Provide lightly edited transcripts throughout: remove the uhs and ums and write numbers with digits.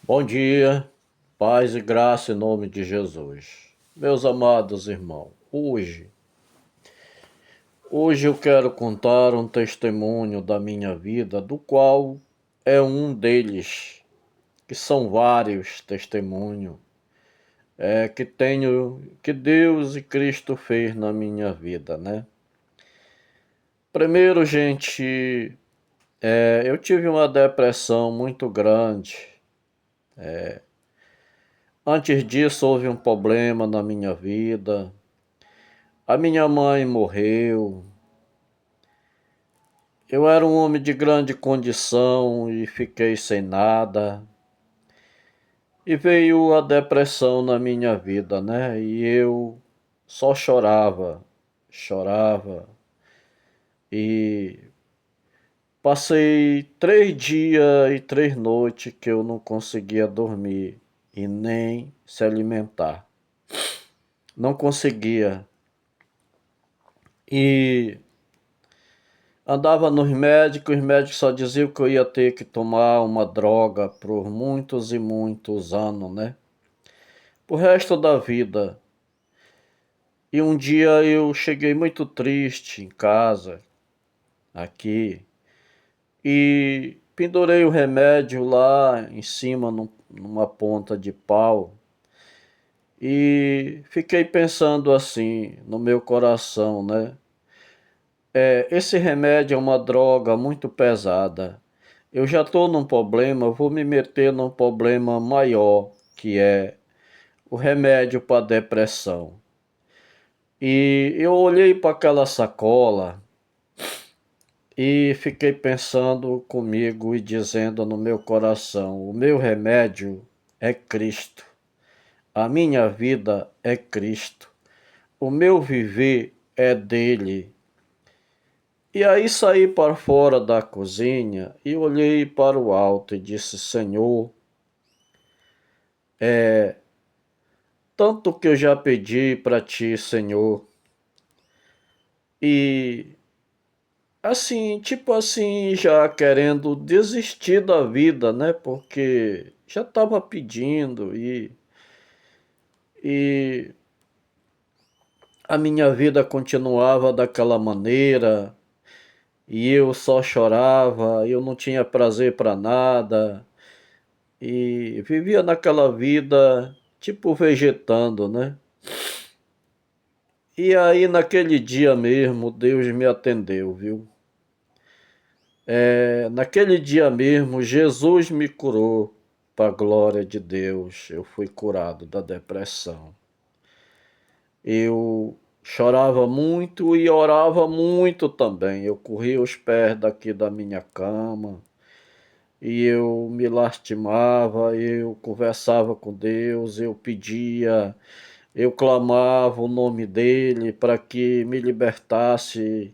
Bom dia, paz e graça em nome de Jesus. Meus amados irmãos, hoje eu quero contar um testemunho da minha vida, do qual é um deles, que são vários testemunhos, que Deus e Cristo fez na minha vida, né? Primeiro, gente, eu tive uma depressão muito grande. Antes disso, houve um problema na minha vida. A minha mãe morreu. Eu era um homem de grande condição e fiquei sem nada. E veio a depressão na minha vida, né? E eu só chorava. E passei 3 dias e 3 noites que eu não conseguia dormir e nem se alimentar. Não conseguia. E andava nos médicos, os médicos só diziam que eu ia ter que tomar uma droga por muitos e muitos anos, né? Pro resto da vida. E um dia eu cheguei muito triste em casa, aqui, e pendurei o remédio lá em cima, numa ponta de pau, e fiquei pensando assim no meu coração, né? Esse remédio é uma droga muito pesada. Eu já estou num problema, vou me meter num problema maior, que é o remédio para depressão. E eu olhei para aquela sacola e fiquei pensando comigo e dizendo no meu coração: o meu remédio é Cristo, a minha vida é Cristo, o meu viver é dele. E aí saí para fora da cozinha e olhei para o alto e disse: Senhor, tanto que eu já pedi para ti, Senhor, e assim, tipo assim, já querendo desistir da vida, né? Porque já estava pedindo e a minha vida continuava daquela maneira e eu só chorava, eu não tinha prazer para nada e vivia naquela vida tipo vegetando, né? E aí naquele dia mesmo Deus me atendeu, viu? Naquele dia mesmo Jesus me curou, para a glória de Deus. Eu fui curado da depressão. Eu chorava muito e orava muito também. Eu corria os pés daqui da minha cama e eu me lastimava, eu conversava com Deus, eu pedia, eu clamava o nome dele para que me libertasse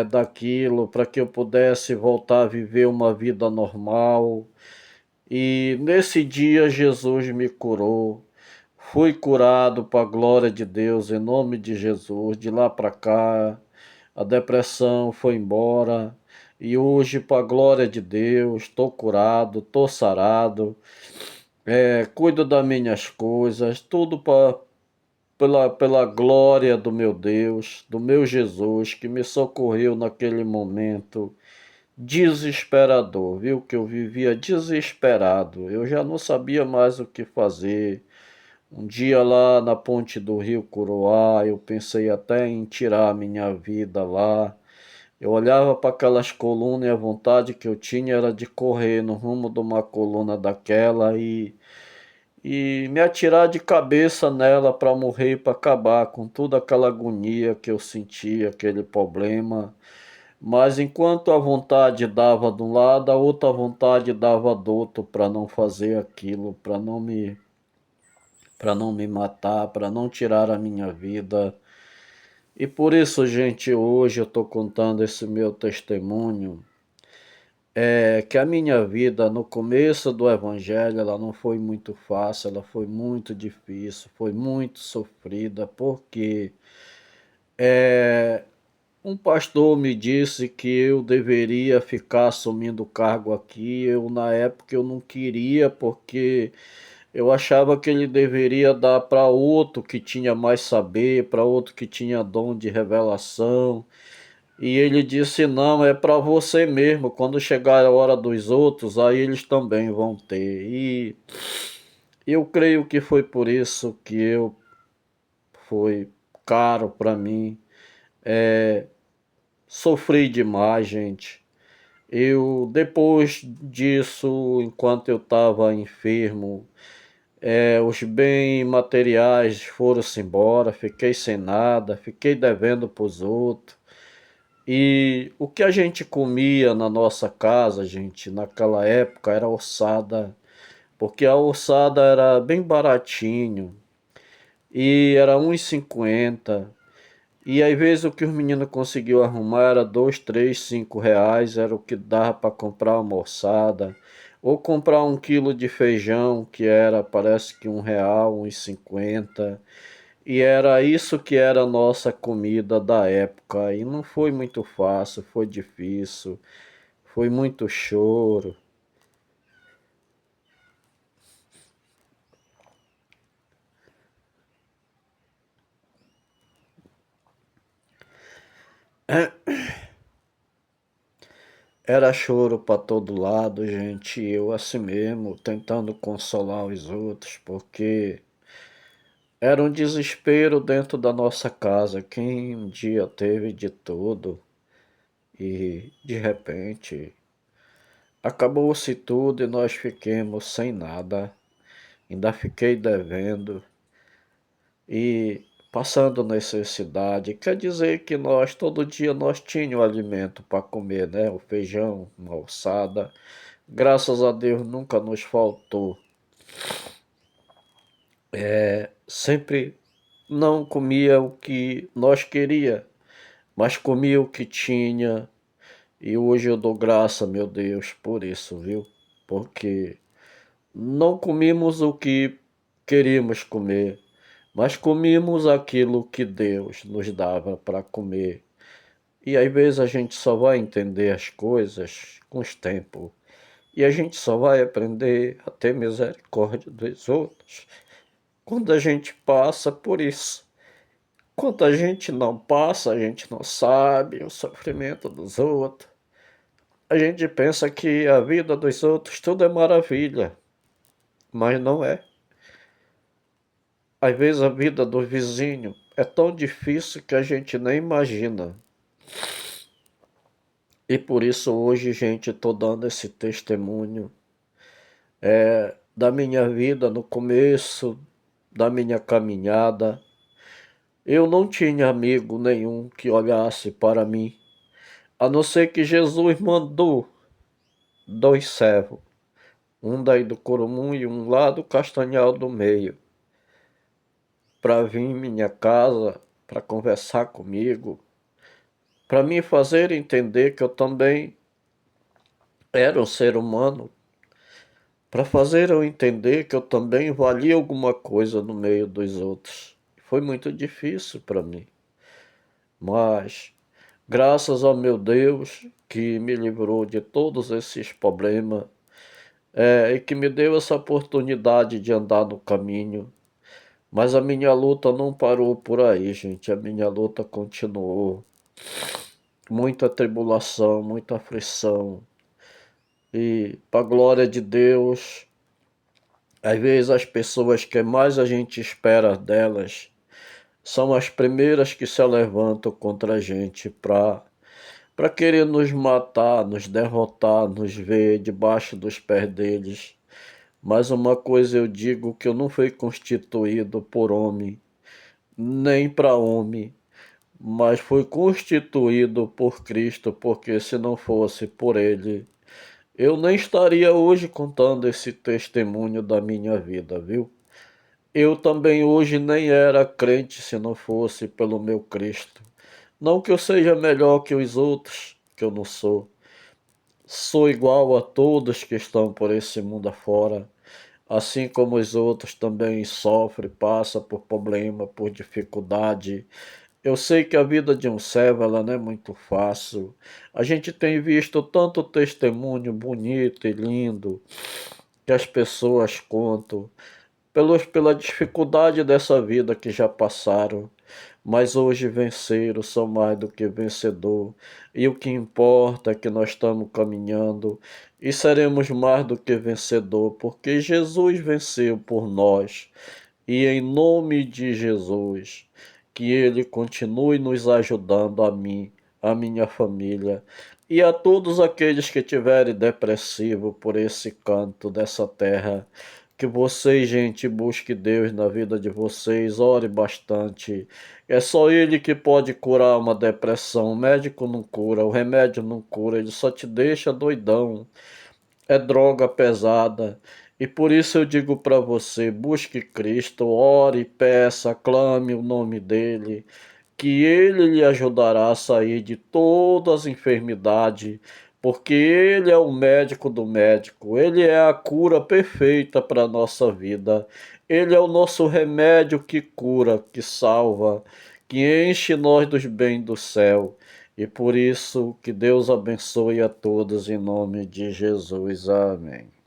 daquilo, para que eu pudesse voltar a viver uma vida normal. E nesse dia Jesus me curou. Fui curado para a glória de Deus, em nome de Jesus. De lá para cá, a depressão foi embora. E hoje, para a glória de Deus, estou curado, estou sarado. Cuido das minhas coisas, tudo pela glória do meu Deus, do meu Jesus, que me socorreu naquele momento desesperador, viu? Que eu vivia desesperado, eu já não sabia mais o que fazer. Um dia lá na ponte do Rio Curuá, eu pensei até em tirar a minha vida lá. Eu olhava para aquelas colunas e a vontade que eu tinha era de correr no rumo de uma coluna daquela e me atirar de cabeça nela para morrer, para acabar com toda aquela agonia que eu sentia, aquele problema. Mas enquanto a vontade dava de um lado, a outra vontade dava do outro para não fazer aquilo, para não me matar, para não tirar a minha vida. E por isso, gente, hoje eu estou contando esse meu testemunho, que a minha vida no começo do Evangelho, ela não foi muito fácil, ela foi muito difícil, foi muito sofrida, porque Um pastor me disse que eu deveria ficar assumindo o cargo aqui. Eu, na época, eu não queria, porque eu achava que ele deveria dar para outro que tinha mais saber, para outro que tinha dom de revelação. E ele disse: não, é para você mesmo. Quando chegar a hora dos outros, aí eles também vão ter. E eu creio que foi por isso que eu foi caro para mim. Sofri demais, gente. Eu, depois disso, enquanto eu estava enfermo, os bens materiais foram-se embora, fiquei sem nada, fiquei devendo para os outros. E o que a gente comia na nossa casa, gente, naquela época era ossada, porque a ossada era bem baratinho e era 1,50. E às vezes o que os meninos conseguiu arrumar era 2, 3, 5 reais, era o que dava para comprar uma moçada. Ou comprar 1 quilo de feijão, que era, parece que R$ 1, 1,50. E era isso que era a nossa comida da época. E não foi muito fácil, foi difícil, foi muito choro. Era choro para todo lado, gente. Eu assim mesmo, tentando consolar os outros, porque era um desespero dentro da nossa casa. Quem um dia teve de tudo e de repente acabou-se tudo e nós fiquemos sem nada. Ainda fiquei devendo e passando necessidade. Quer dizer que nós, todo dia, nós tínhamos alimento para comer, né? O feijão, uma alçada. Graças a Deus nunca nos faltou. Sempre não comia o que nós queria, mas comia o que tinha. E hoje eu dou graça, meu Deus, por isso, viu? Porque não comíamos o que queríamos comer, mas comíamos aquilo que Deus nos dava para comer. E às vezes a gente só vai entender as coisas com os tempos. E a gente só vai aprender a ter misericórdia dos outros quando a gente passa por isso. Quando a gente não passa, a gente não sabe o sofrimento dos outros. A gente pensa que a vida dos outros tudo é maravilha, mas não é. Às vezes a vida do vizinho é tão difícil que a gente nem imagina. E por isso hoje, gente, estou dando esse testemunho da minha vida no começo da minha caminhada. Eu não tinha amigo nenhum que olhasse para mim, a não ser que Jesus mandou 2 servos, um daí do Corumum e um lá do Castanhal do Meio, para vir em minha casa, para conversar comigo, para me fazer entender que eu também era um ser humano, para fazer eu entender que eu também valia alguma coisa no meio dos outros. Foi muito difícil para mim, mas graças ao meu Deus que me livrou de todos esses problemas, e que me deu essa oportunidade de andar no caminho. Mas a minha luta não parou por aí, gente. A minha luta continuou. Muita tribulação, muita aflição. E, para a glória de Deus, às vezes as pessoas que mais a gente espera delas são as primeiras que se levantam contra a gente para querer nos matar, nos derrotar, nos ver debaixo dos pés deles. Mas uma coisa eu digo, que eu não fui constituído por homem, nem para homem, mas foi constituído por Cristo, porque se não fosse por Ele, eu nem estaria hoje contando esse testemunho da minha vida, viu? Eu também hoje nem era crente se não fosse pelo meu Cristo. Não que eu seja melhor que os outros, que eu não sou. Sou igual a todos que estão por esse mundo afora. Assim como os outros também sofrem, passam por problema, por dificuldade. Eu sei que a vida de um servo, ela não é muito fácil. A gente tem visto tanto testemunho bonito e lindo que as pessoas contam pela dificuldade dessa vida que já passaram, mas hoje venceram, são mais do que vencedor. E o que importa é que nós estamos caminhando e seremos mais do que vencedor, porque Jesus venceu por nós. E em nome de Jesus, que Ele continue nos ajudando a mim, a minha família e a todos aqueles que tiverem depressivo por esse canto dessa terra. Que vocês, gente, busque Deus na vida de vocês, ore bastante. É só Ele que pode curar uma depressão. O médico não cura, o remédio não cura, ele só te deixa doidão. É droga pesada. E por isso eu digo para você: busque Cristo, ore, peça, clame o nome dEle, que Ele lhe ajudará a sair de todas as enfermidades, porque Ele é o médico do médico, Ele é a cura perfeita para a nossa vida, Ele é o nosso remédio que cura, que salva, que enche nós dos bens do céu. E por isso, que Deus abençoe a todos em nome de Jesus. Amém.